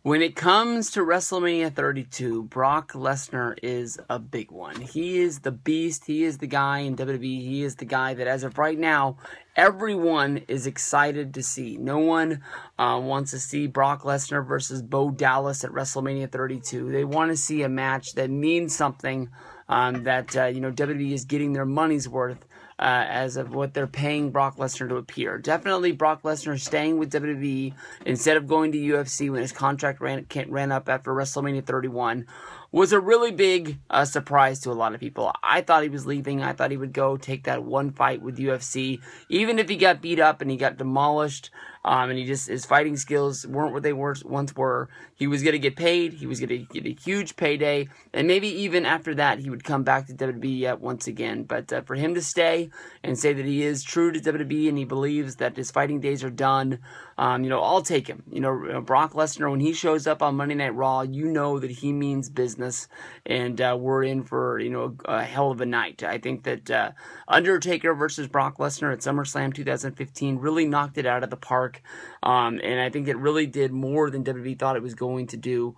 When it comes to WrestleMania 32, Brock Lesnar is a big one. He is the beast. He is the guy in WWE. He is the guy that, as of right now, everyone is excited to see. No one wants to see Brock Lesnar versus Bo Dallas at WrestleMania 32. They want to see a match that means something, that WWE is getting their money's worth as of what they're paying Brock Lesnar to appear. Definitely Brock Lesnar staying with WWE instead of going to UFC when his contract ran up after WrestleMania 31 was a really big surprise to a lot of people. I thought he was leaving. I thought he would go take that one fight with UFC. Even if he got beat up and he got demolished, and his fighting skills weren't what they once were, he was going to get paid. He was going to get a huge payday. And maybe even after that, he would come back to WWE yet once again. But for him to stay and say that he is true to WWE and he believes that his fighting days are done, I'll take him. Brock Lesnar, when he shows up on Monday Night Raw, you know that he means business. And we're in for, a hell of a night. I think that Undertaker versus Brock Lesnar at SummerSlam 2015 really knocked it out of the park. And I think it really did more than WWE thought it was going to do.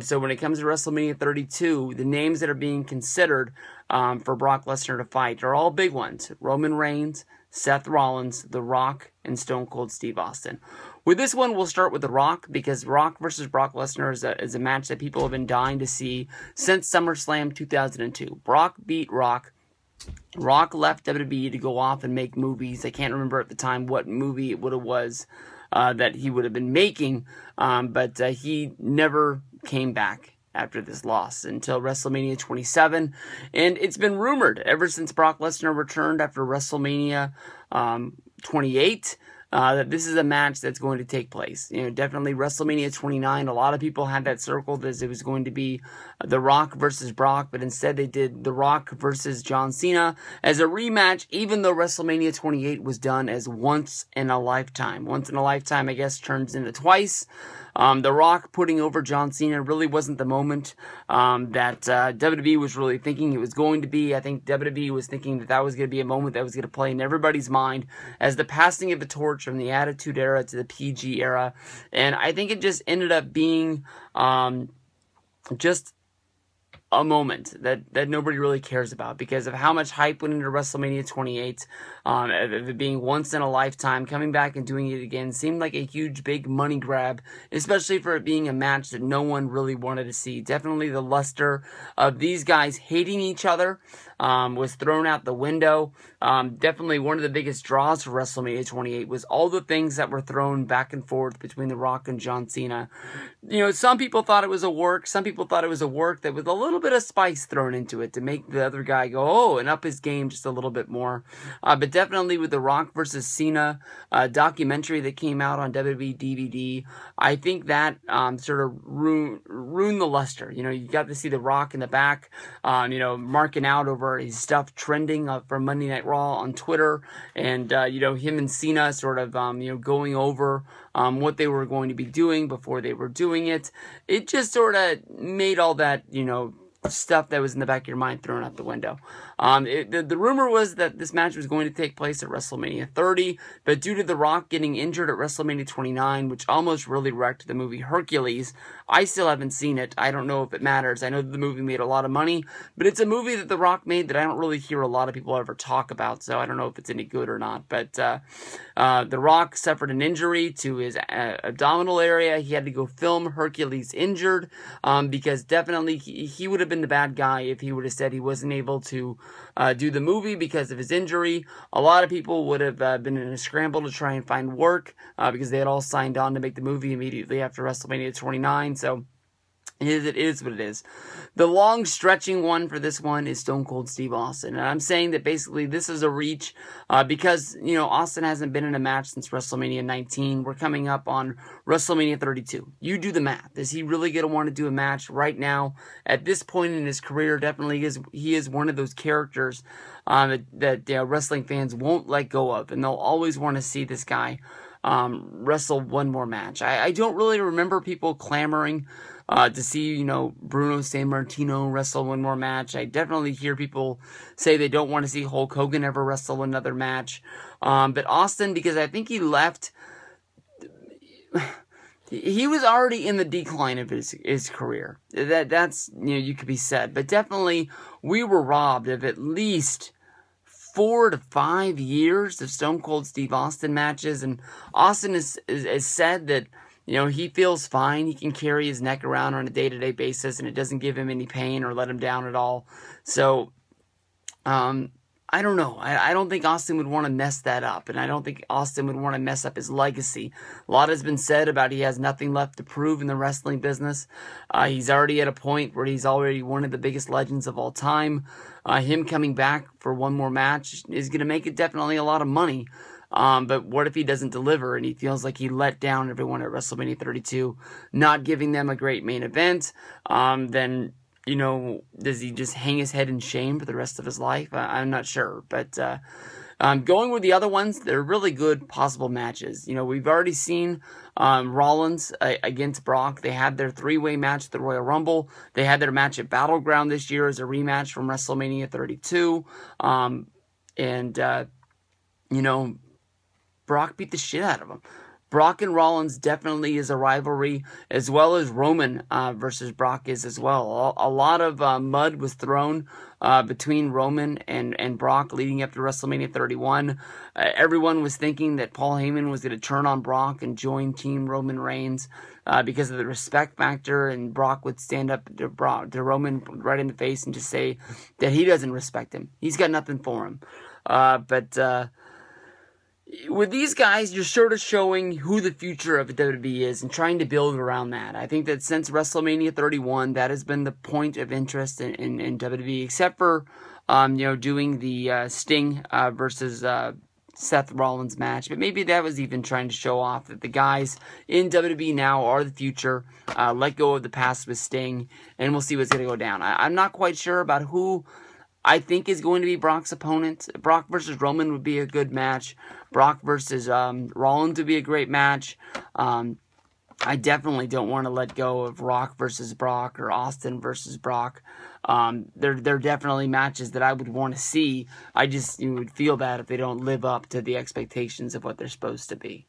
So when it comes to WrestleMania 32, the names that are being considered for Brock Lesnar to fight are all big ones. Roman Reigns, Seth Rollins, The Rock, and Stone Cold Steve Austin. With this one, we'll start with The Rock, because Rock versus Brock Lesnar is a match that people have been dying to see since SummerSlam 2002. Brock beat Rock. Rock left WWE to go off and make movies. I can't remember at the time what movie it was that he would have been making, but he never came back after this loss until WrestleMania 27. And it's been rumored ever since Brock Lesnar returned after WrestleMania 28 that this is a match that's going to take place. Definitely WrestleMania 29. A lot of people had that circled as it was going to be The Rock versus Brock, but instead they did The Rock versus John Cena as a rematch, even though WrestleMania 28 was done as once in a lifetime. Once in a lifetime, I guess, turns into twice. The Rock putting over John Cena really wasn't the moment that WWE was really thinking it was going to be. I think WWE was thinking that was going to be a moment that was going to play in everybody's mind as the passing of the torch from the Attitude Era to the PG era. And I think it just ended up being just a moment that nobody really cares about because of how much hype went into WrestleMania 28, of it being once in a lifetime. Coming back and doing it again seemed like a huge, big money grab, especially for it being a match that no one really wanted to see. Definitely the luster of these guys hating each other was thrown out the window. Definitely one of the biggest draws for WrestleMania 28 was all the things that were thrown back and forth between The Rock and John Cena. Some people thought it was a work. Some people thought it was a work that with a little bit of spice thrown into it to make the other guy go, oh, and up his game just a little bit more. But definitely with The Rock versus Cena documentary that came out on WWE DVD, I think that sort of ruined the luster. You got to see The Rock in the back, marking out over his stuff trending for Monday Night Raw on Twitter, and him and Cena sort of going over what they were going to be doing before they were doing it. It just sort of made all that stuff that was in the back of your mind thrown out the window. The rumor was that this match was going to take place at WrestleMania 30, but due to The Rock getting injured at WrestleMania 29, which almost really wrecked the movie Hercules, I still haven't seen it. I don't know if it matters. I know that the movie made a lot of money, but it's a movie that The Rock made that I don't really hear a lot of people ever talk about, so I don't know if it's any good or not. But The Rock suffered an injury to his abdominal area. He had to go film Hercules injured, because definitely he would have been the bad guy if he would have said he wasn't able to do the movie because of his injury. A lot of people would have been in a scramble to try and find work because they had all signed on to make the movie immediately after WrestleMania 29. So it is what it is. The long stretching one for this one is Stone Cold Steve Austin. And I'm saying that basically this is a reach because, Austin hasn't been in a match since WrestleMania 19. We're coming up on WrestleMania 32. You do the math. Is he really going to want to do a match right now? At this point in his career, definitely he is one of those characters that wrestling fans won't let go of. And they'll always want to see this guy wrestle one more match. I don't really remember people clamoring to see, Bruno Sammartino wrestle one more match. I definitely hear people say they don't want to see Hulk Hogan ever wrestle another match. But Austin, because I think he left he was already in the decline of his career. That's, you could be said. But definitely, we were robbed of at least 4 to 5 years of Stone Cold Steve Austin matches. And Austin has said that, he feels fine. He can carry his neck around on a day-to-day basis, and it doesn't give him any pain or let him down at all. So, I don't know. I don't think Austin would want to mess that up, and I don't think Austin would want to mess up his legacy. A lot has been said about he has nothing left to prove in the wrestling business. He's already at a point where he's already one of the biggest legends of all time. Him coming back for one more match is going to make it definitely a lot of money. But what if he doesn't deliver and he feels like he let down everyone at WrestleMania 32, not giving them a great main event? Then, does he just hang his head in shame for the rest of his life? I'm not sure. But going with the other ones, they're really good possible matches. We've already seen Rollins against Brock. They had their 3-way match at the Royal Rumble. They had their match at Battleground this year as a rematch from WrestleMania 32. Brock beat the shit out of him. Brock and Rollins definitely is a rivalry, as well as Roman versus Brock is as well. A lot of mud was thrown between Roman and Brock leading up to WrestleMania 31. Everyone was thinking that Paul Heyman was going to turn on Brock and join Team Roman Reigns because of the respect factor, and Brock would stand up to Roman right in the face and just say that he doesn't respect him. He's got nothing for him. With these guys, you're sort of showing who the future of the WWE is and trying to build around that. I think that since WrestleMania 31, that has been the point of interest in WWE, except for, doing the Sting versus Seth Rollins match. But maybe that was even trying to show off that the guys in WWE now are the future. Let go of the past with Sting, and we'll see what's going to go down. I'm not quite sure about who I think is going to be Brock's opponent. Brock versus Roman would be a good match. Brock versus Rollins would be a great match. I definitely don't want to let go of Rock versus Brock or Austin versus Brock. They're definitely matches that I would want to see. I just would feel bad if they don't live up to the expectations of what they're supposed to be.